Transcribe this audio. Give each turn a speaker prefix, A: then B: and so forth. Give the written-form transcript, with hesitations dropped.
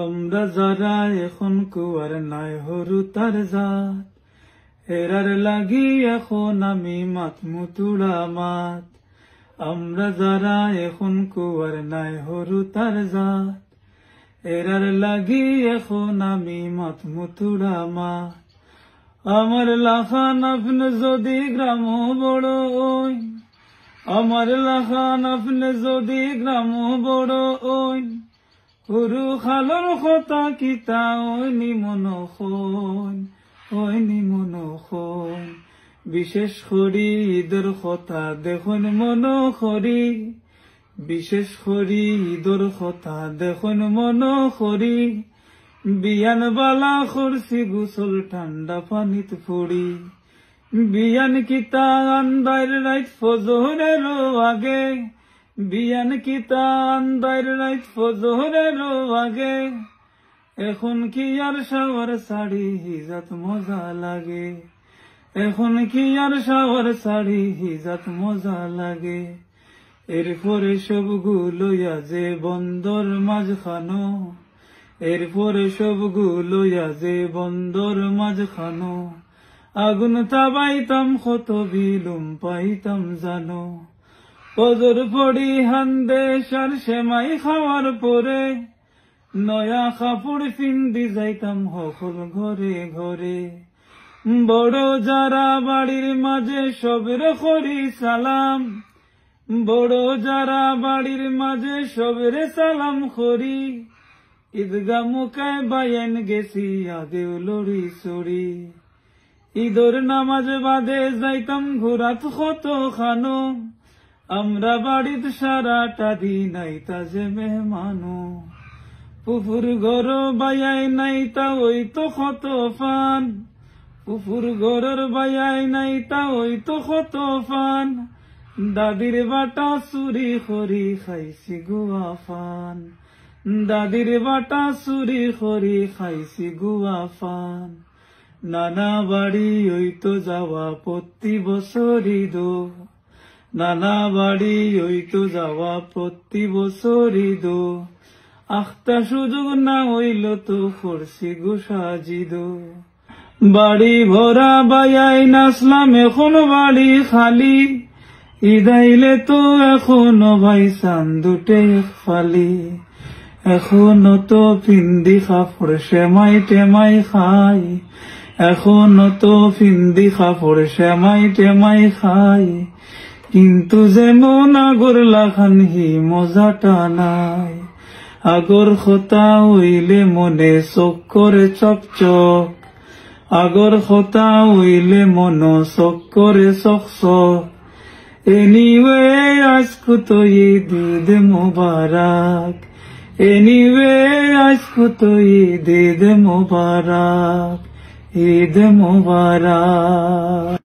A: আমরা যারা এখন কুয়ার নাই হরু তার জাত, এরার লাগি এখন আমি মাতমুতুড়া মাত। আমরা যারা এখন কুয়ার নাই হরু তার জাত, এরার লাগি এখন আমি মাতমুতুড়া মাত। আমার লাখান আপনি যদি গ্রাম বড় ওই, আমার লাখান আপনি যদি গ্রাম বড় ওই, হরু খালর কথা কিতা ওইনি মনখন, ওইনি মনখন। বিশেষ করি ঈদের কথা দেখুন মন করি, বিশেষ করি ঈদের কথা দেখুন মন করি। বিয়ান বালা করছি গুসল ঠান্ডা পানিত পড়ি, বিয়ান কিতা আন্দার রাইত ফজরের আগে, বিয়ান কিতা আন্দার রাইত ফজরের আগে। এখন কি আর শাওয়ার শাড়ি হিজাত মজা লাগে, এখন কি আর শাওয়ার শাড়ি হিজাত মজা লাগে। এরপরে সবগুলো যে বন্দর মাঝখানো, এরপরে সবগুলো যে বন্দর মাঝখানো। আগুন তাবাইতাম কত বিলুম পাইতাম জানো, ফজর পড়ি হান্দেশ আর সেমাই খাওয়ার পরে। নয়া কাপড় পিন্দি যাইতাম সকল ঘরে ঘরে। বড় যারা বাড়ির মাঝে সবের করি সালাম, বড় যারা বাড়ির মাঝে সবের সালাম করি। ঈদগা মুখায় বায়ান গেছি আগেও লড়ি সরি, ঈদর নামাজ বাদে যাইতাম ঘোরাত কত খানো। আমরা বাড়িত সারাটা দিন আইতা যে মেহমানো, পুকুর ঘর বায়াই নাইতা ওই তো কত ফান, পুকুর ঘরের বায়াই নাইতা ওই তো কত ফান। দাদির বাটা চুরি করি খাইছি গুয়া ফান, দাদির বাটা চুরি করি খাইছি গুয়া ফান। নানা বাড়ি ওই তো যাওয়া প্রতি বছরই দো, নানা বাড়ি ওই তো যাওয়া প্রতি বছরই দো। আখতা সুযোগ না হইল তো করছি গোসাজিদ। বাড়ি ভরা বায়াই নাচলাম এখন বাড়ি খালি, ইদাইলে তো এখনো ভাই চান দুটে ফালি। এখনো তো পিন্দি কাপড় সেমাই টেমাই খাই, এখনো তো পিন্দি কাপড় সেমাই টেমাই খাই। কিন্তু যেমন আগর লাখান হি মজাটা নাই, আগর কথা হইলে মনে চোখ করে চকচক, আগর কথা হইলে মন চোখ করে চকচক। এনিওয়ে আজকু তো ঈদ মুবারক, এনিওয়ে আজকু তো ঈদ মুবারক, ঈদ মুবারক।